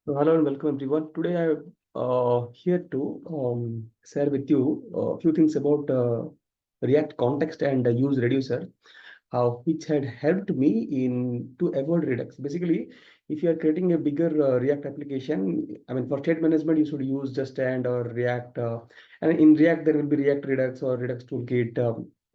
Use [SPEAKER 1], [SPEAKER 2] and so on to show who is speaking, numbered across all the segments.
[SPEAKER 1] So hello and welcome everyone. Today I am here to share with you a few things about React context and use reducer, which had helped me in to avoid Redux. Basically, if you are creating a bigger React application, I mean for state management you should use just and or React, and in React there will be React Redux or Redux Toolkit,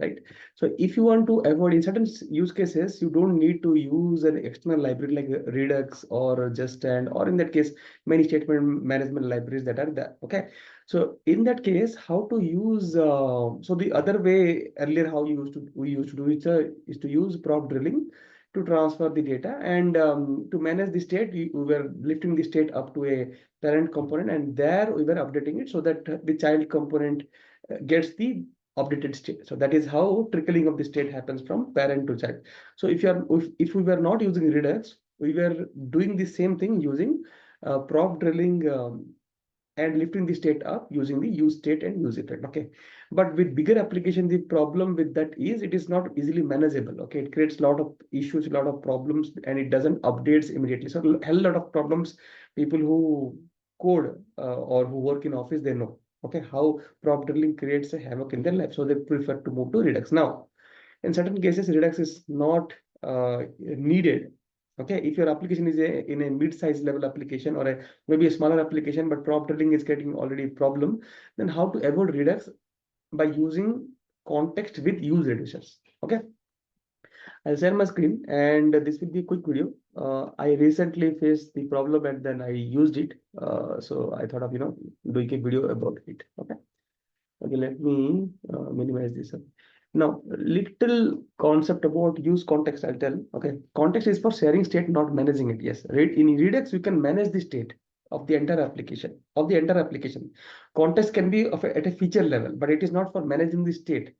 [SPEAKER 1] right? So if you want to avoid in certain use cases, you don't need to use an external library like Redux or just and or in that case many statement management libraries that are there. Okay, so in that case, how to use? So the other way earlier, how we used to do it is to use prop drilling to transfer the data and to manage the state. We were lifting the state up to a parent component, and there we were updating it so that the child component gets the updated state. So that is how trickling of the state happens from parent to child. So if we were not using Redux, we were doing the same thing using prop drilling. And lifting the state up using the use state and use it. Okay, but with bigger application, the problem with that is it is not easily manageable. Okay, it creates a lot of issues, a lot of problems, and it doesn't updates immediately. So a hell lot of problems. People who code or who work in office, they know. Okay, how prop drilling creates a havoc in their life, so they prefer to move to Redux. Now, in certain cases, Redux is not needed. Okay, if your application is in a mid-size level application or maybe a smaller application, but prop drilling is getting already a problem, then how to avoid Redux by using context with use reducers. Okay, I'll share my screen and this will be a quick video. I recently faced the problem and then I used it. So I thought of doing a video about it. Okay. Okay, let me minimize this. Now, little concept about use context, I'll tell. Okay, context is for sharing state, not managing it. Yes, right. In Redux, you can manage the state of the entire application. Context can be at a feature level, but it is not for managing the state.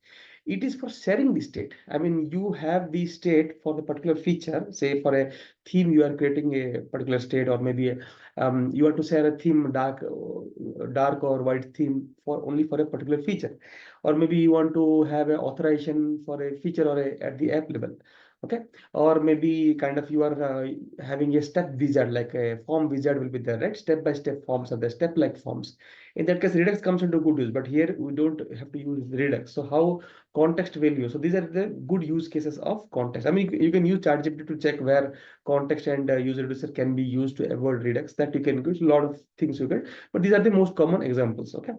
[SPEAKER 1] It is for sharing the state. I mean, you have the state for the particular feature. Say for a theme, you are creating a particular state, or maybe you want to share a theme, dark or white theme for only for a particular feature, or maybe you want to have an authorization for a feature or at the app level. Okay, or maybe kind of you are having a step wizard, like a form wizard will be there, right? Step by step forms are the step like forms. In that case, Redux comes into good use, but here we don't have to use Redux. So how context value? So these are the good use cases of context. I mean, you can use ChatGPT to check where context and user reducer can be used to avoid Redux. That you can use a lot of things you get, but these are the most common examples. Okay.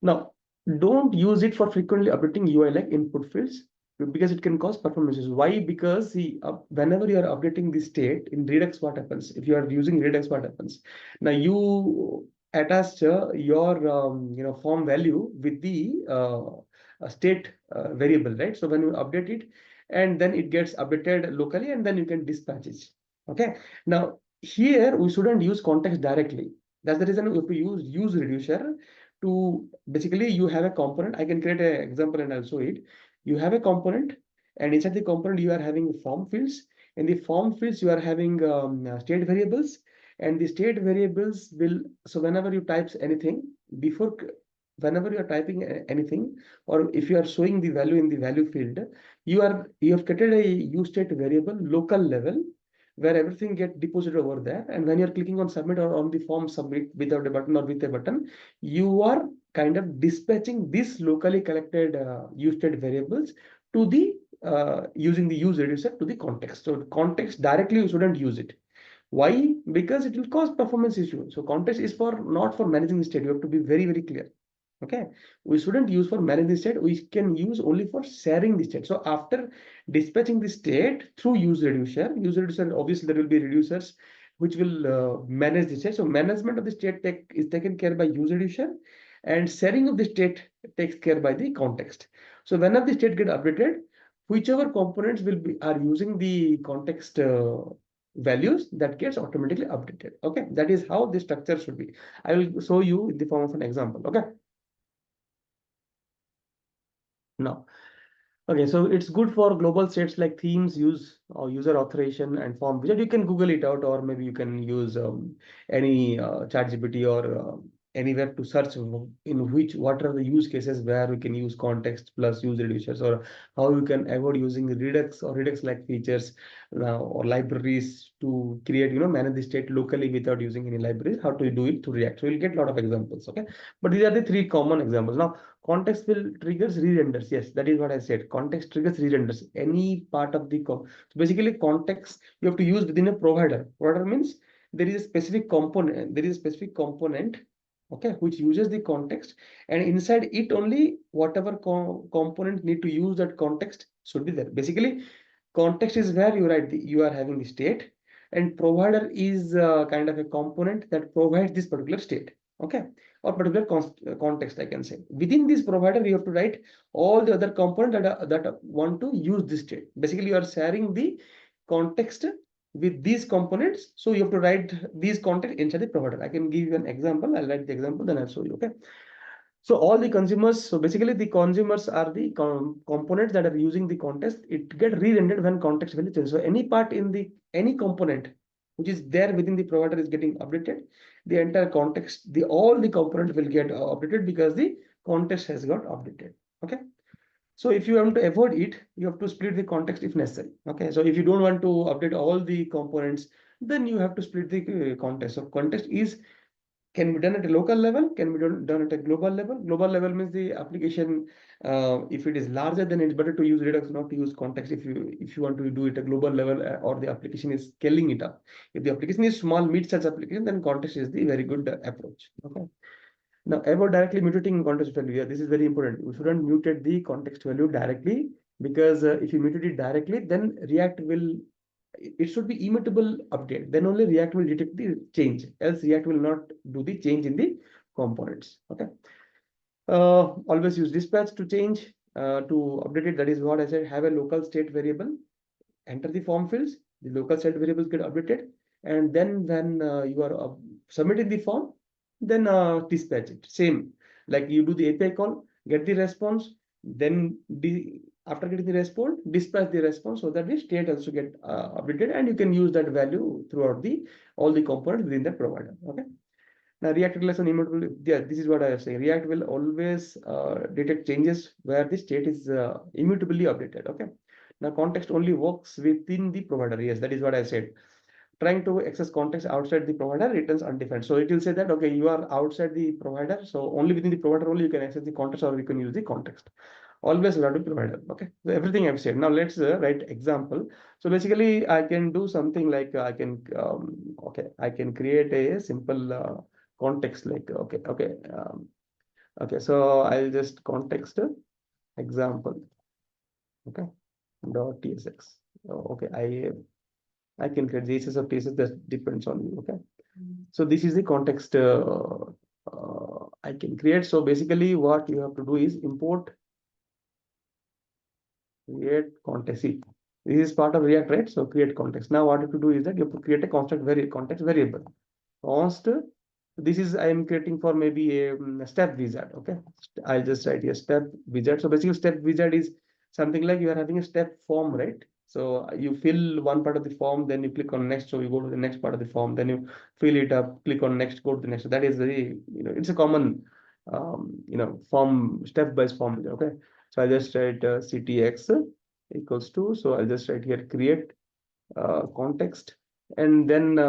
[SPEAKER 1] Now, don't use it for frequently updating UI like input fields because it can cause performance issues. Why? Because see, whenever you are updating the state in Redux, what happens? If you are using Redux, what happens? Now you attach your form value with the state variable, right? So when you update it, and then it gets updated locally, and then you can dispatch it. Okay. Now here we shouldn't use context directly. That's the reason we have to use reducer to basically you have a component. I can create an example and I'll show it. You have a component, and inside the component you are having form fields. In the form fields you are having state variables, and the state variables will, so whenever you types anything before, whenever you are typing anything, or if you are showing the value in the value field, you have created a use state variable local level where everything get deposited over there. And when you're clicking on submit or on the form submit without a button or with a button, you are kind of dispatching this locally collected use state variables to the using the use reducer to the context. So context directly you shouldn't use it. Why? Because it will cause performance issue. So context is for not for managing the state. You have to be very, very clear. Okay, we shouldn't use for managing the state. We can use only for sharing the state. So after dispatching the state through use reducer, obviously there will be reducers which will manage the state. So management of the state is taken care by use reducer, and sharing of the state takes care by the context. So whenever the state get updated, whichever components will be are using the context values, that gets automatically updated. Okay, that is how the structure should be. I will show you in the form of an example. Okay. Now, okay, so it's good for global states like themes, use or user authorization and form widget. You can Google it out, or maybe you can use any ChatGPT or anywhere to search in what are the use cases where we can use context plus use reducers, or how you can avoid using Redux or Redux like features or libraries to create, manage the state locally without using any libraries, how to do it to React. So you'll get a lot of examples. Okay, but these are the three common examples. Now context will triggers re-renders. Yes, that is what I said. Context triggers re-renders any part of the so basically context you have to use within a provider. Provider means there is a specific component, okay, which uses the context, and inside it only whatever component need to use that context should be there. Basically context is where you are having the state, and provider is kind of a component that provides this particular state, okay, or particular context, I can say. Within this provider you have to write all the other components that want to use this state. Basically you are sharing the context with these components, so you have to write these context inside the provider. I can give you an example. I'll write the example, then I'll show you. Okay, so all the consumers, so basically the consumers are the components that are using the context. It get re-rendered when context value changes. So any part in the any component which is there within the provider is getting updated. The entire context, all the component will get updated because the context has got updated. Okay. So if you want to avoid it, you have to split the context if necessary. Okay. So if you don't want to update all the components, then you have to split the context. So context can be done at a local level, can be done at a global level. Global level means the application, if it is larger, then it's better to use Redux, not to use context. If you want to do it at global level, or the application is scaling it up. If the application is small, mid-size application, then context is the very good approach. Okay. Now about directly mutating context value, yeah, this is very important. You shouldn't mutate the context value directly, because if you mutate it directly, then React will, it should be immutable update. Then only React will detect the change. Else React will not do the change in the components. Okay. Always use dispatch to change, to update it. That is what I said. Have a local state variable. Enter the form fields. The local state variables get updated, and then when you are submitting the form, then dispatch it. Same like you do the API call, get the response, then after getting the response, dispatch the response so that the state also get updated, and you can use that value throughout all the components within that provider. Okay. Now React relation immutable. Yeah, this is what I was saying. React will always detect changes where the state is immutably updated. Okay. Now context only works within the provider. Yes, that is what I said. Trying to access context outside the provider returns undefined. So it will say that, okay, you are outside the provider, so only within the provider only you can access the context, or you can use the context. Always without the provider. Okay, so everything I've said. Now let's write example. So basically I can do something like I can create a simple context like okay. So I'll just context example. Okay, dot tsx. Okay, I can create this of TSS, that depends on you. Okay. So this is the context I can create. So basically what you have to do is import, create context. See, this is part of React, right? So create context. Now what you have to do is that you have to create a context variable. Const, this is I am creating for maybe a step wizard. Okay. I'll just write here step wizard. So basically step wizard is something like you are having a step form, right? So you fill one part of the form, then you click on next. So you go to the next part of the form, then you fill it up, click on next, go to the next. So that is very, it's a common, form, step-by form. Okay. So I just write ctx equals to, so I'll just write here create context, and then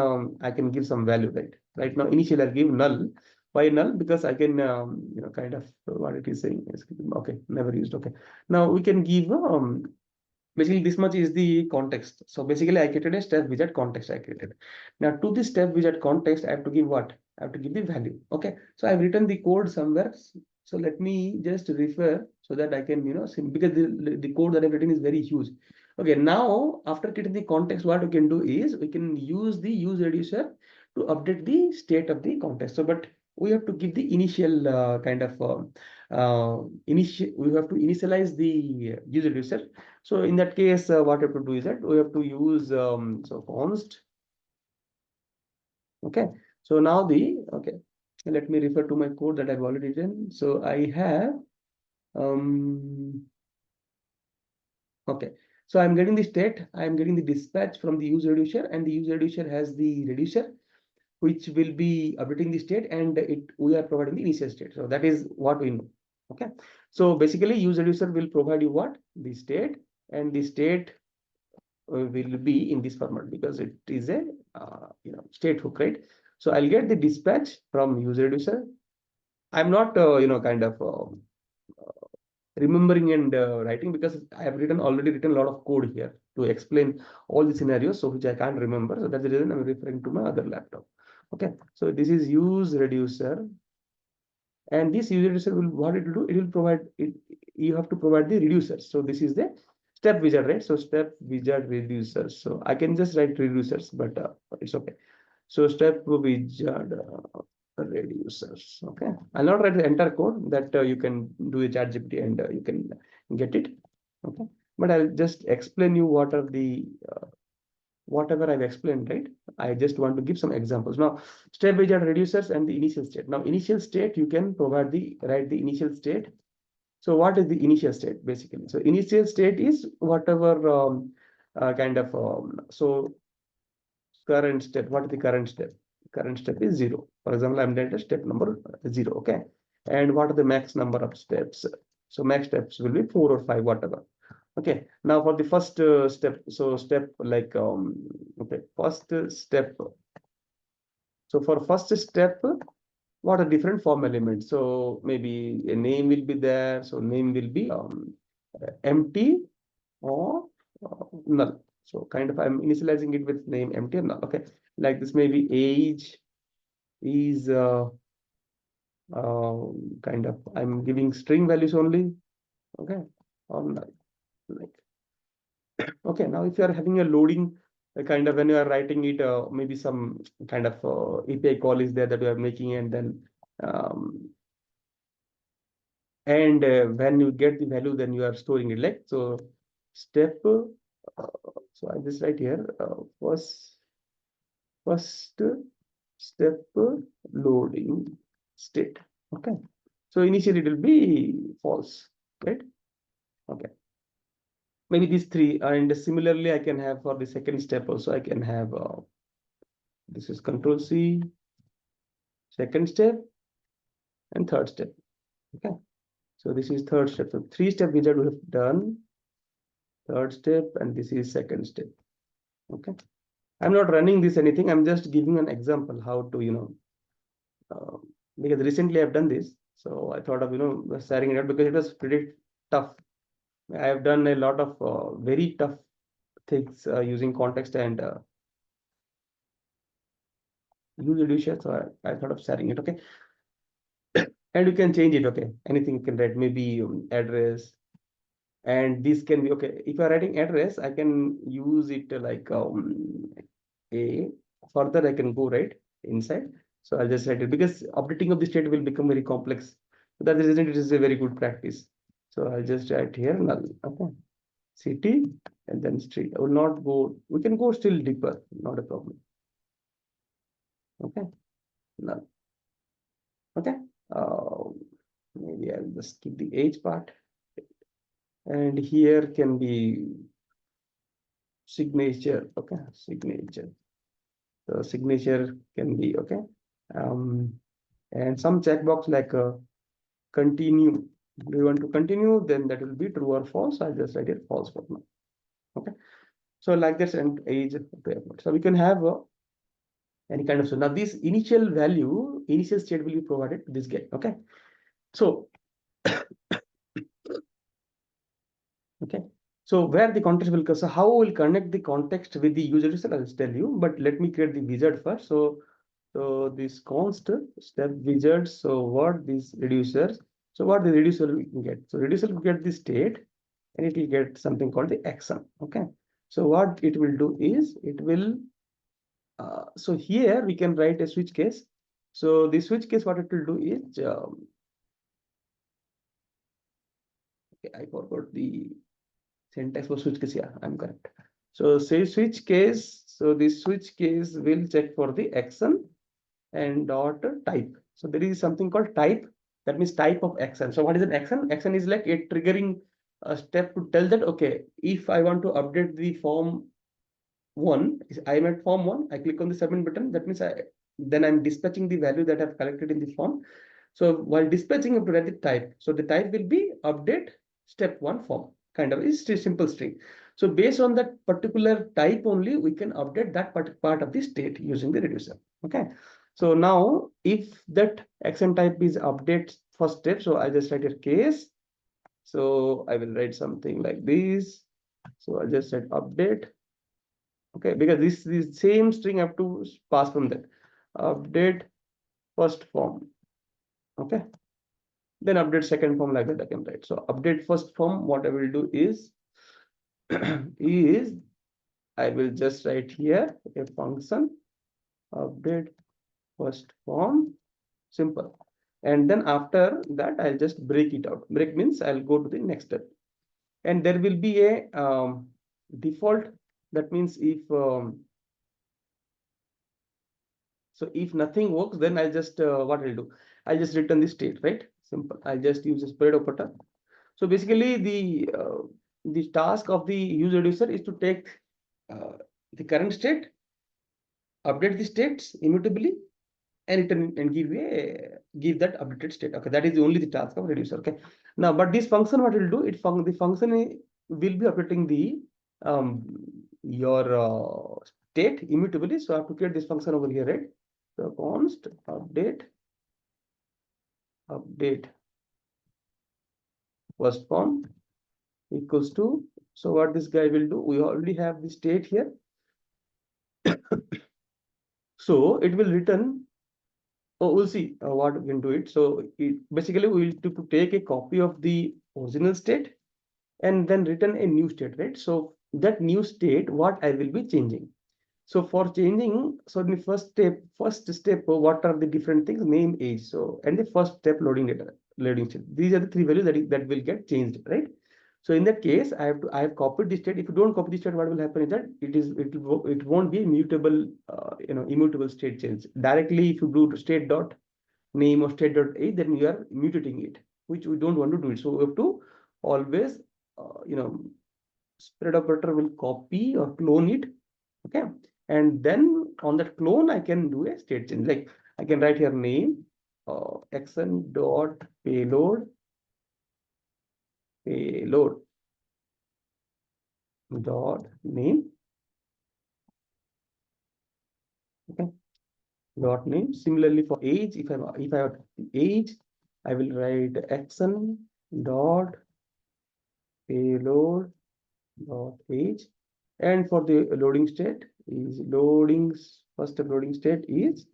[SPEAKER 1] I can give some value, right? Right now, initially I'll give null. Why null? Because I can, kind of what it is saying. Okay, never used. Okay. Now we can give basically this much is the context. So basically I created a step wizard context I created. Now to this step wizard context, I have to give what? I have to give the value. Okay. So I've written the code somewhere. So let me just refer so that I can, because the code that I've written is very huge. Okay. Now, after getting the context, what we can do is we can use the useReducer to update the state of the context. So, but we have to give the initial we have to initialize the useReducer. So in that case, what we have to do is that we have to use so const. Okay. So now let me refer to my code that I've already written. So I have okay. So I'm getting the state, I'm getting the dispatch from the useReducer, and the useReducer has the reducer. which will be updating the state, and we are providing the initial state. So that is what we know. Okay. So basically useReducer will provide you what? The state, and the state will be in this format because it is a state hook, right? So I'll get the dispatch from useReducer. I'm not kind of remembering and writing, because I have already written a lot of code here to explain all the scenarios, so which I can't remember. So that's the reason I'm referring to my other laptop. Okay, so this is useReducer, and this useReducer will, what it will do, it will provide it. You have to provide the reducers. So this is the step wizard, right? So step wizard reducers. So I can just write reducers, but it's okay. So step wizard reducers. Okay, I'll not write the entire code, that you can do a ChatGPT and you can get it. Okay, but I'll just explain you what are the whatever I've explained, right? I just want to give some examples. Now, step wizard reducers and the initial state. Now, initial state, you can provide write the initial state. So what is the initial state basically? So initial state is whatever so current step. What is the current step? Current step is 0. For example, I'm at step number 0. Okay. And what are the max number of steps? So max steps will be 4 or 5, whatever. Okay. Now for the first step, so step like okay, first step. So for first step, what are different form elements? So maybe a name will be there. So name will be empty or null. So kind of I'm initializing it with name empty or null. Okay, like this maybe age is kind of I'm giving string values only. Okay, or null. Like okay, now if you are having a loading kind of when you are writing it, maybe some kind of API call is there that you are making, and then when you get the value, then you are storing it, like so step. So I just write here first step loading state. Okay, so initially it will be false, right? Okay, maybe these three, and similarly I can have for the second step also. I can have this is Control C, second step and third step. Okay, so this is third step. So 3-step wizard we have done, third step, and this is second step. Okay, I'm not running this anything. I'm just giving an example how to because recently I've done this, so I thought of sharing it out because it was pretty tough. I have done a lot of very tough things using context and useReducers. So I thought of sharing it. Okay, and you can change it. Okay, anything you can write, maybe address, and this can be okay. If you're writing address, I can use it like a further I can go right inside. So I'll just write it because updating of the state will become very complex. That is it is a very good practice. So I'll just write here null. Okay, city and then street. I will not go. We can go still deeper. Not a problem. Okay, null. Okay. Maybe I'll just keep the age part. And here can be signature. Okay, signature. So signature can be okay. And some checkbox like continue. Do you want to continue? Then that will be true or false. I'll just write it false for now. Okay. So like this, and age. So we can have any kind of, so now this initial value, initial state will be provided to this get. Okay. So okay. So where the context will go. So how we'll connect the context with the user result, I'll tell you. But let me create the wizard first. So this const step wizard. So what these reducers. So what the reducer we can get. So reducer will get the state, and it will get something called the action. Okay. So what it will do is it will. So here we can write a switch case. So the switch case, what it will do is. Okay, I forgot the syntax for switch case. Yeah, I'm correct. So say switch case. So this switch case will check for the action and dot type. So there is something called type. That means type of action. So what is an action? Action is like a triggering a step to tell that, okay, if I want to update the form 1, I'm at form 1, I click on the submit button. That means then I'm dispatching the value that I've collected in the form. So while dispatching, you have to write the type. So the type will be update step 1 form, kind of is a simple string. So based on that particular type only, we can update that part of the state using the reducer. Okay. So now if that action type is update first step, so I just write a case. So I will write something like this. So I just said update. Okay, because this same string I have to pass from that. Update first form. Okay. Then update second form, like that I can write. So update first form, what I will do is is I will just write here a function update first form, simple. And then after that, I'll just break it out. Break means I'll go to the next step. And there will be a default. That means if nothing works, then I'll just what I'll do, I'll just return the state, right? Simple. I'll just use a spread operator. So basically, the task of the useReducer is to take the current state, update the states immutably, and return and give that updated state. Okay, that is only the task of reducer. Okay, now but this function, what it will do, the function will be updating the your state immutably. So I have to create this function over here, right? So const update first form equals to, so what this guy will do, we already have the state here. So it will return. Oh, we'll see what we can do it. So basically we will to take a copy of the original state and then return a new state, right? So that new state, what I will be changing. So for changing, so in the first step, what are the different things? Name, age. So and the first step, loading data, loading state. These are the three values that will get changed, right? So in that case, I have copied the state. If you don't copy the state, what will happen is that it won't be immutable, immutable state change. Directly, if you do state dot name or state dot age, then you are mutating it, which we don't want to do it. So we have to always, spread operator will copy or clone it. Okay, and then on that clone, I can do a state change. Like I can write here name, xn dot payload dot name. Okay, dot name. Similarly for age, if I have age, I will write xn dot payload dot age. And for the loading state is first loading state is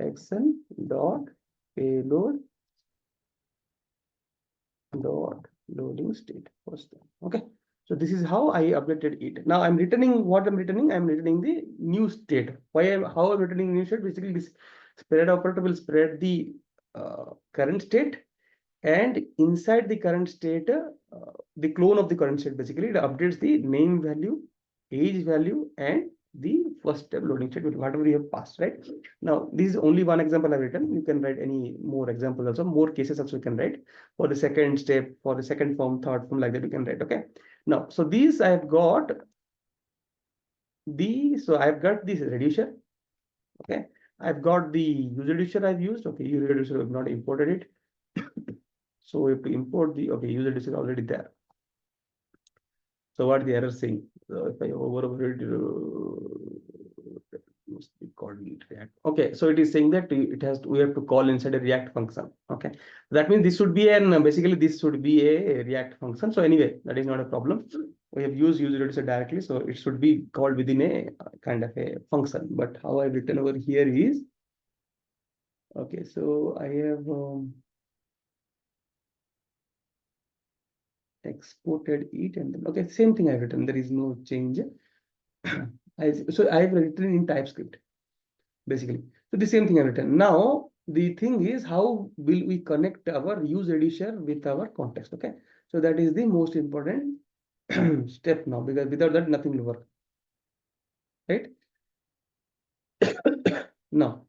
[SPEAKER 1] xn dot payload dot loading state first. Okay, so this is how I updated it. Now I'm returning what I'm returning. I'm returning the new state. How I'm returning new state? Basically, this spread operator will spread the current state, and inside the current state, the clone of the current state, basically it updates the name value, age value, and the first step loading state, whatever you have passed, right? Now, this is only one example I've written. You can write any more examples also, more cases also you can write for the second step, for the second form, third form, like that you can write. Okay. Now, so these I've got I've got this reducer. Okay. I've got the useReducer I've used. Okay, useReducer I've not imported it. So we have to import the, okay, useReducer is already there. So what the error saying? So if I override, must be called React. Okay, so it is saying that we have to call inside a React function. Okay, that means this should be basically this should be a React function. So anyway, that is not a problem. We have used useReducer directly, so it should be called within a kind of a function. But how I've written over here is, okay, so I have exported it, and then, okay, same thing I've written. There is no change. So I've written in TypeScript, basically. So the same thing I've written. Now the thing is, how will we connect our useReducer with our context? Okay, so that is the most important step now, because without that nothing will work, right? Now,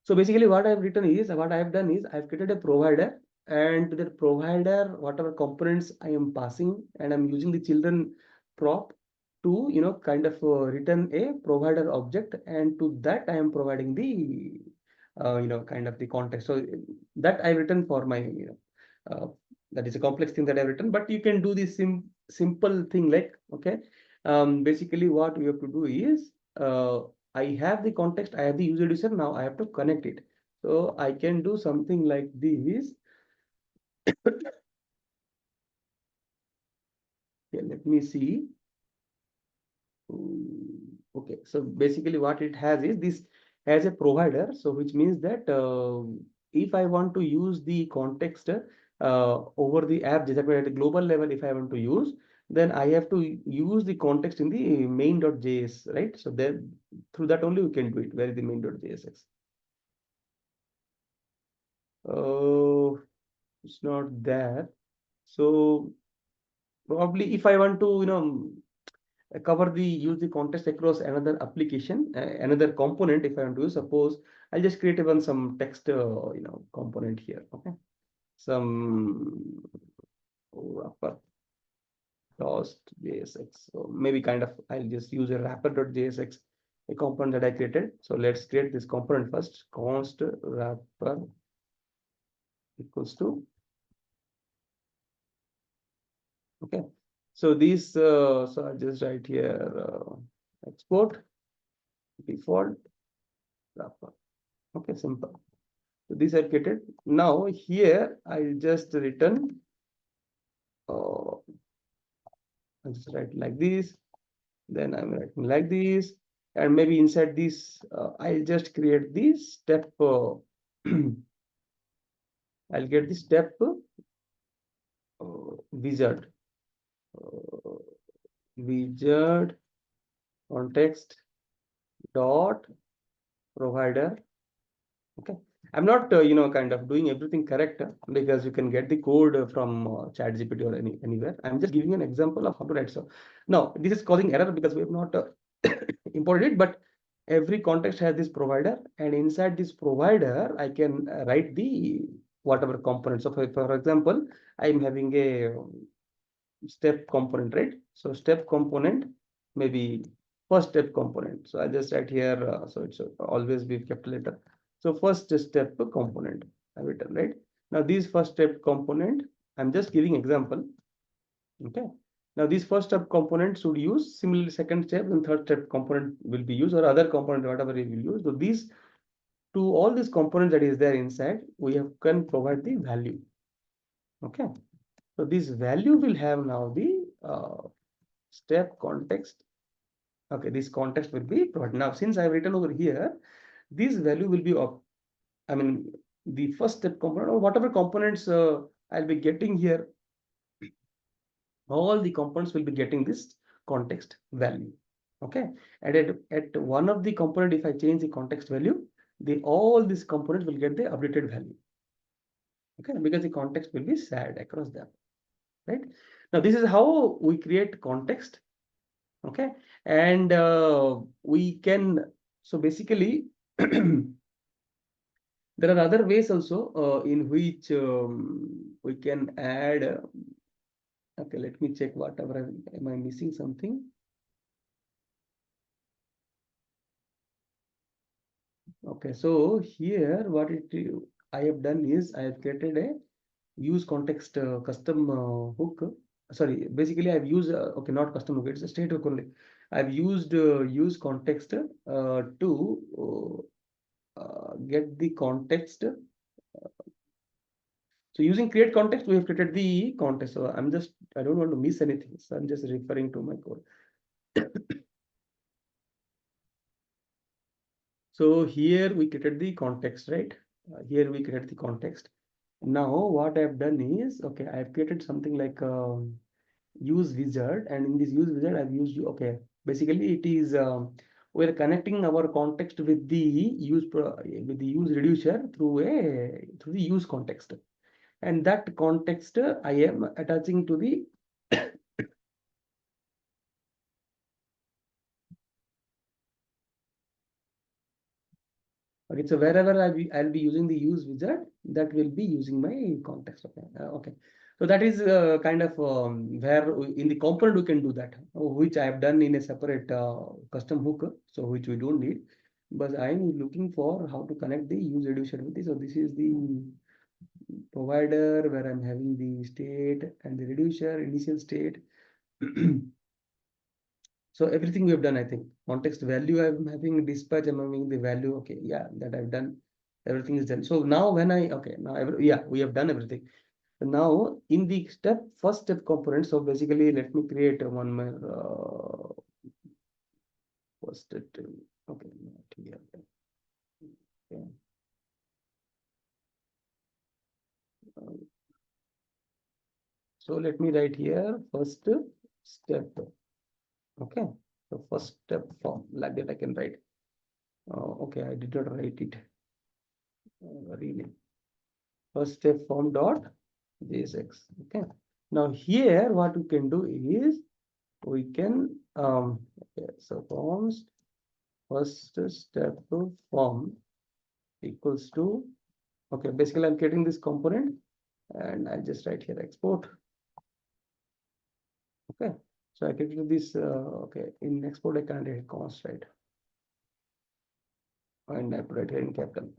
[SPEAKER 1] so basically what I've written is, what I've done is I've created a provider, and to that provider, whatever components I am passing, and I'm using the children prop to kind of return a provider object, and to that I am providing the kind of the context. So that I written for my that is a complex thing that I've written, but you can do this simple thing like, okay, basically what we have to do is I have the context, I have the user reducer, now I have to connect it. So I can do something like this. Okay, let me see. Okay, so basically what it has is this has a provider, so which means that if I want to use the context over the app, just at the global level, if I want to use, then I have to use the context in the main.js, right? So then through that only we can do it. Where is the main.jsx? Oh, it's not there. So probably if I want to, cover the use the context across another application, another component, if I want to use, suppose I'll just create even some text, component here. Okay, some wrapper .jsx. So maybe kind of I'll just use a wrapper.jsx, a component that I created. So let's create this component first. Const wrapper equals to, okay. So these, so I'll just write here export default wrapper. Okay, simple. So these are created. Now here I'll just return, I'll just write like this, then I'm writing like this, and maybe inside this I'll just create this step. I'll get the step wizard, uh, wizard context dot provider. Okay, I'm not kind of doing everything correct, because you can get the code from ChatGPT or anywhere. I'm just giving an example of how to write. So now this is causing error because we have not imported it, but every context has this provider, and inside this provider I can write the whatever component. So for example, I'm having a step component, right? So step component, maybe first step component. So I just write here, so it's always be kept later. So first step component I've written, right? Now this first step component, I'm just giving example. Okay. Now this first step component should use, similarly second step and third step component will be used, or other component, whatever you will use. So these, to all these components that is there inside, we have can provide the value. Okay. So this value will have now the step context. Okay, this context will be provided. Now, since I've written over here, this value will be of, I mean, the first step component or whatever components I'll be getting here, all the components will be getting this context value. Okay, and at one of the component, if I change the context value, all these components will get the updated value. Okay, because the context will be shared across them, right? Now, this is how we create context. Okay, and we can, so basically there are other ways also in which we can add. Okay, let me check whatever am I missing something. Okay, so here what I have done is I have created a use context custom hook. Sorry, basically I've used okay, not custom hook, it's a state hook only. I've used use context to get the context. So using create context, we have created the context. So I don't want to miss anything. So I'm just referring to my code. So here we created the context, right? Here we created the context. Now what I've done is, okay, I've created something like use wizard, and in this use wizard I've used, okay, basically it is we're connecting our context with the use reducer through the use context, and that context I am attaching to the okay, so wherever I'll be using the use wizard, that will be using my context. Okay, okay. So that is kind of where in the component we can do that, which I have done in a separate custom hook, so which we don't need. But I am looking for how to connect the use reducer with this. So this is the provider where I'm having the state and the reducer initial state. So everything we have done, I think. Context value I'm having, dispatch I'm having the value. Okay, yeah, that I've done. Everything is done. So now when yeah, we have done everything. Now in the first step component, so basically let me create one more first step. Okay, not here. Okay. So let me write here first step. Okay, so first step form like that I can write. Okay, I did not write it really. First step form dot JSX. Okay. Now here what we can do is we can okay, so forms first step form equals to, okay, basically I'm creating this component and I just write here export. Okay, so I created this okay, in export I can't write const, right, and I put it here in capital.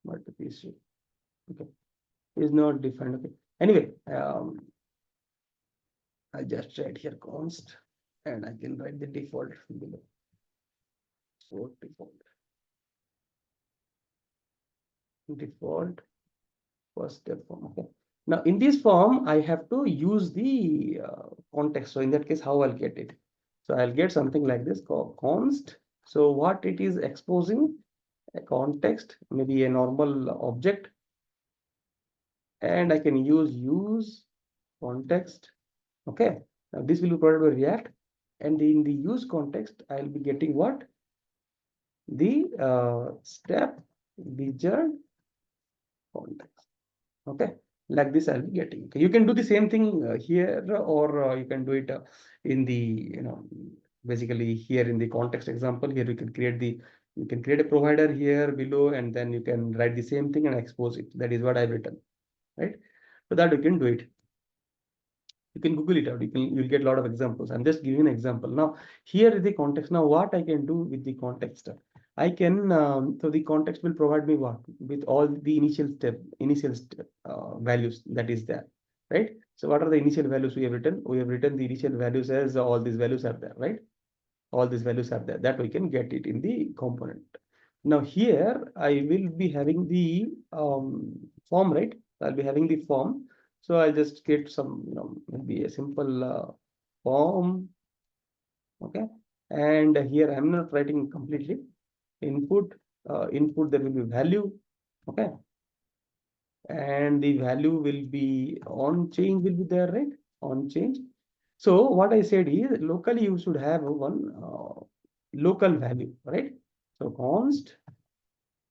[SPEAKER 1] But the piece, okay, is not defined. Okay, anyway, I just write here const and I can write the default below. So default first step form. Okay. Now in this form, I have to use the context. So in that case, how I'll get it? So I'll get something like this called const. So what it is exposing a context, maybe a normal object, and I can use context. Okay. Now this will be provided by React, and in the use context, I'll be getting what? The step wizard context. Okay, like this I'll be getting. Okay, you can do the same thing here, or you can do it in the basically here in the context example. Here you can create a provider here below, and then you can write the same thing and expose it. That is what I've written, right? So that you can do it. You can Google it out. You'll get a lot of examples. I'm just giving an example. Now, here is the context. Now, what I can do with the context? I can, so the context will provide me what? With all the initial step values that is there, right? So what are the initial values we have written? We have written the initial values as all these values are there, right? All these values are there, that we can get it in the component. Now here I will be having the form, right? I'll be having the form. So I'll just create some, maybe a simple form. Okay. And here I'm not writing completely. Input, input, there will be value. Okay. And the value will be on change will be there, right? On change. So what I said is locally you should have one local value, right? So const.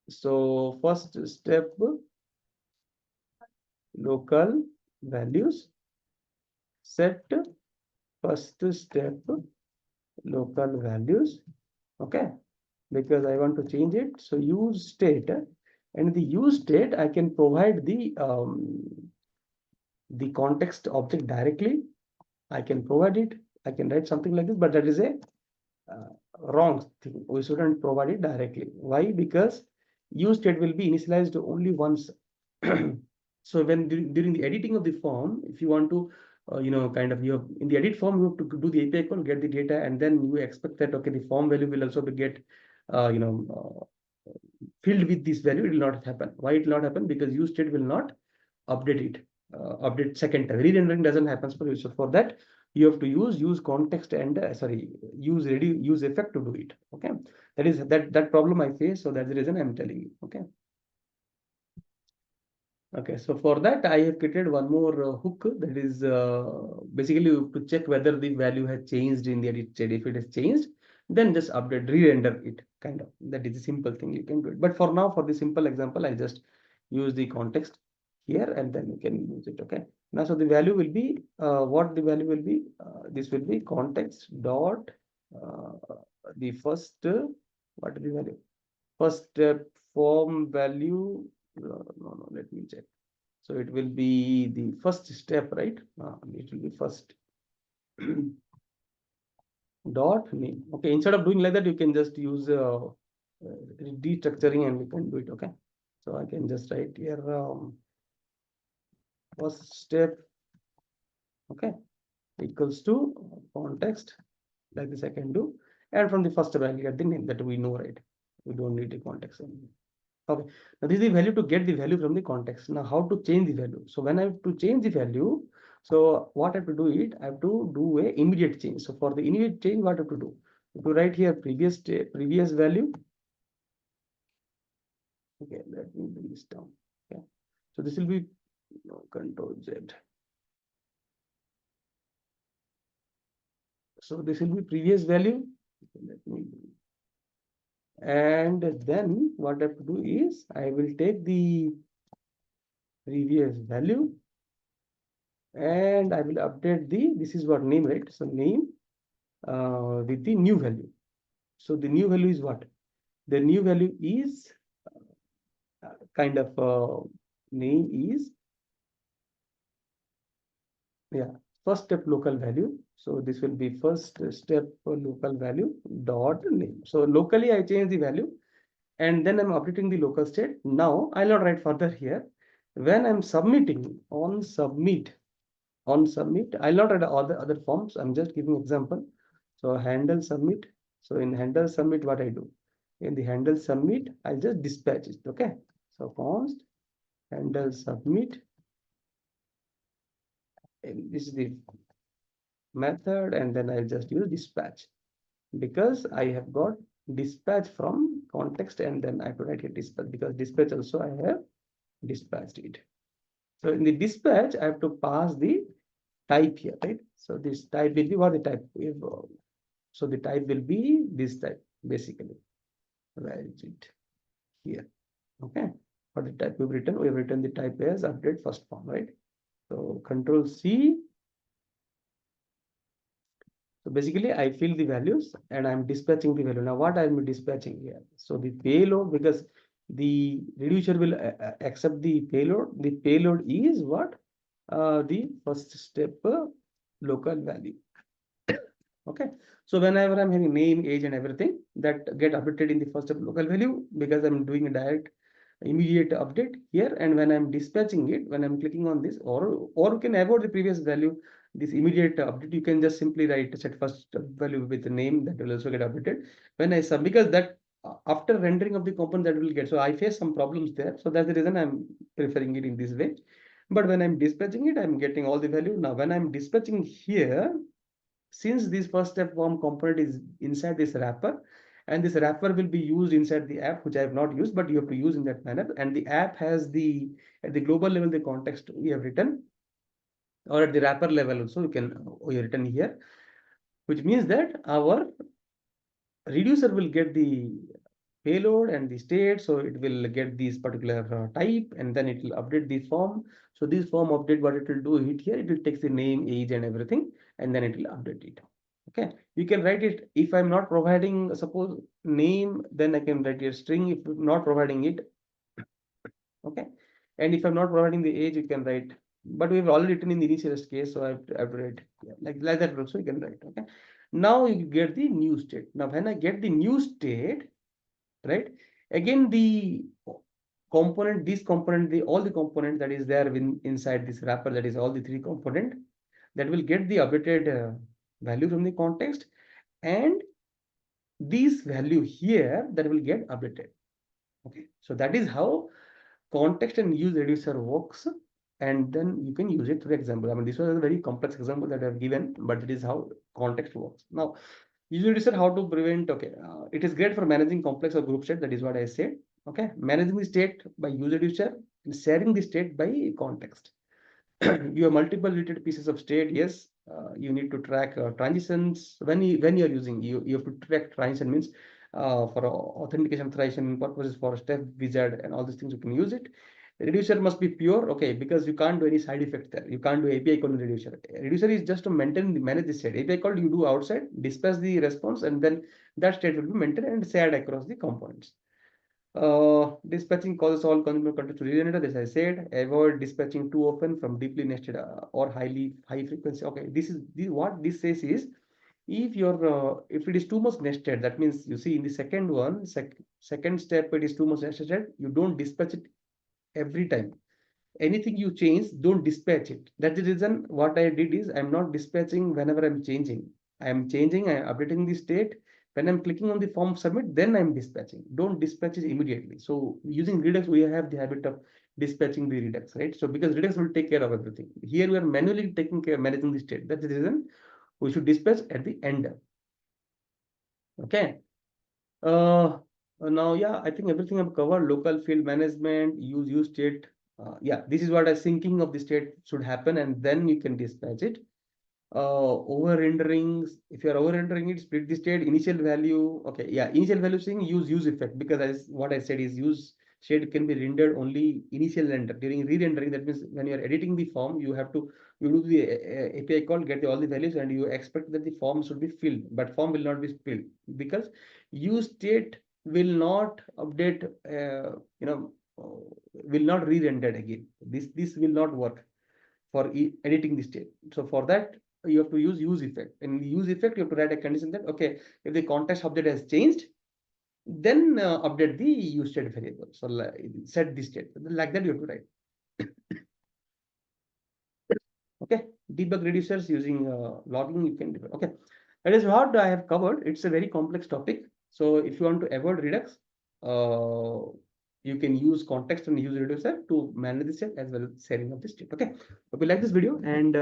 [SPEAKER 1] So first step local values, set first step local values. Okay, because I want to change it. So use state, and the use state I can provide the context object directly. I can provide it. I can write something like this, but that is a wrong thing. We shouldn't provide it directly. Why? Because use state will be initialized only once. So when during the editing of the form, if you want to, kind of you have in the edit form, you have to do the API call, get the data, and then you expect that okay, the form value will also be get, filled with this value. It will not happen. Why it will not happen? Because use state will not update it. Update second time. Re-rendering doesn't happen for you. So for that, you have to use context and use effect to do it. Okay, that is that problem I face. So that's the reason I'm telling you. Okay. Okay, so for that I have created one more hook that is basically to check whether the value has changed in the edit state. If it has changed, then just update, re-render it, kind of. That is a simple thing you can do it. But for now, for the simple example, I'll just use the context here and then you can use it. Okay. Now, so the value will be what the value will be. This will be context dot the first what is the value? First step form value. No, let me check. So it will be the first step, right? It will be first dot name. Okay, instead of doing like that, you can just use destructuring and we can do it. Okay, so I can just write here first step, okay, equals to context, like this I can do, and from the first step I'll get the name that we know, right? We don't need the context anymore. Okay, now this is the value to get the value from the context. Now how to change the value? So when I have to change the value, so what I have to do it, I have to do a immediate change. So for the immediate change, what I have to do? To write here previous value. Okay, let me bring this down. Okay, so this will be Control Z. So this will be previous value. Let me, and then what I have to do is I will take the previous value and I will update the, this is what name, right? So name with the new value. So the new value is what? The new value is kind of name is, yeah, first step local value. So this will be first step local value dot name. So locally I change the value and then I'm updating the local state. Now I'll not write further here. When I'm submitting on submit, I'll not write other forms. I'm just giving example. So handle submit. So in handle submit, what I do? In the handle submit, I just dispatch it. Okay. So const handle submit. And this is the method, and then I'll just use dispatch because I have got dispatch from context, and then I have to write here dispatch because dispatch also I have dispatched it. So in the dispatch, I have to pass the type here, right? So this type will be what the type is. So the type will be this type, basically. Where is it? Here. Okay. For the type we've written the type as update first form, right? So Control C. So basically I fill the values and I'm dispatching the value. Now what I'm dispatching here? So the payload, because the reducer will accept the payload. The payload is what? The first step local value. Okay, so whenever I'm having name, age, and everything that get updated in the first step local value, because I'm doing a direct immediate update here, and when I'm dispatching it, when I'm clicking on this, or you can avoid the previous value, this immediate update, you can just simply write set first value with the name that will also get updated when I sub, because that after rendering of the component that will get. So I face some problems there, so that's the reason I'm preferring it in this way. But when I'm dispatching it, I'm getting all the value. Now when I'm dispatching here, since this first step form component is inside this wrapper, and this wrapper will be used inside the app, which I have not used, but you have to use in that manner. And the app has the, at the global level, the context we have written, or at the wrapper level also you can we have written here, which means that our reducer will get the payload and the state. So it will get this particular type, and then it will update the form. So this form update, what it will do it here, it will take the name, age, and everything, and then it will update it. Okay, you can write it. If I'm not providing, suppose name, then I can write a string. If not providing it, okay, and if I'm not providing the age, you can write. But we've already written in the initialist case, so I have to write like that also you can write. Okay, now you get the new state. Now when I get the new state, right, again the component, this component, all the component that is there inside this wrapper, that is all the three component, that will get the updated value from the context, and this value here that will get updated. Okay, so that is how context and use reducer works, and then you can use it. For example, I mean, this was a very complex example that I've given, but it is how context works. Now use reducer, how to prevent? Okay, it is great for managing complex or group state. That is what I said. Okay, managing the state by use reducer and sharing the state by context. You have multiple related pieces of state. Yes, you need to track transitions when you are using. You have to track transition, means for authentication authorization purposes, for step wizard and all these things you can use it. Reducer must be pure, okay, because you can't do any side effect there. You can't do API call in reducer. Reducer is just to manage the state. API call you do outside, dispatch the response, and then that state will be maintained and shared across the components. Dispatching causes all consumer context to re-render. This I said. Avoid dispatching too often from deeply nested or high frequency. Okay, what this says is, if it is too much nested, that means you see in the second one, second step, it is too much nested. You don't dispatch it every time. Anything you change, don't dispatch it. That's the reason what I did is I'm not dispatching whenever I'm changing. I'm changing, I'm updating the state. When I'm clicking on the form submit, then I'm dispatching. Don't dispatch it immediately. So using Redux, we have the habit of dispatching the Redux, right? So because Redux will take care of everything. Here we are manually taking care, managing the state. That's the reason we should dispatch at the end. Okay. Uh, Now, yeah, I think everything I've covered, local field management, use state. Yeah, this is what I was thinking of the state should happen, and then you can dispatch it. Over renderings, if you're over rendering it, split the state, initial value. Okay, yeah, initial value saying use effect, because as what I said is use state can be rendered only initial render. During re-rendering, that means when you're editing the form, you do the API call, get all the values, and you expect that the form should be filled, but form will not be filled because use state will not update, will not re-rendered again. This will not work for editing the state. So for that, you have to use effect. And in use effect, you have to write a condition that, okay, if the context object has changed, then update the use state variable. So set the state. Like that you have to write. Okay. Debug reducers using logging, you can debug. Okay. That is what I have covered. It's a very complex topic. So if you want to avoid Redux, uh, you can use context and use reducer to manage the state as well as setting up the state. Okay. Hope you like this video, and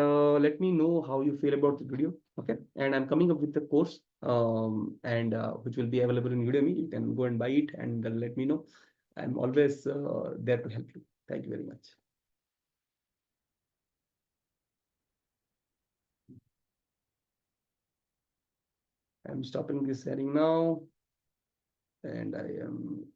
[SPEAKER 1] let me know how you feel about the video. Okay. And I'm coming up with the course, and which will be available in Udemy. You can go and buy it and let me know. I'm always there to help you. Thank you very much. I'm stopping this sharing now, and I am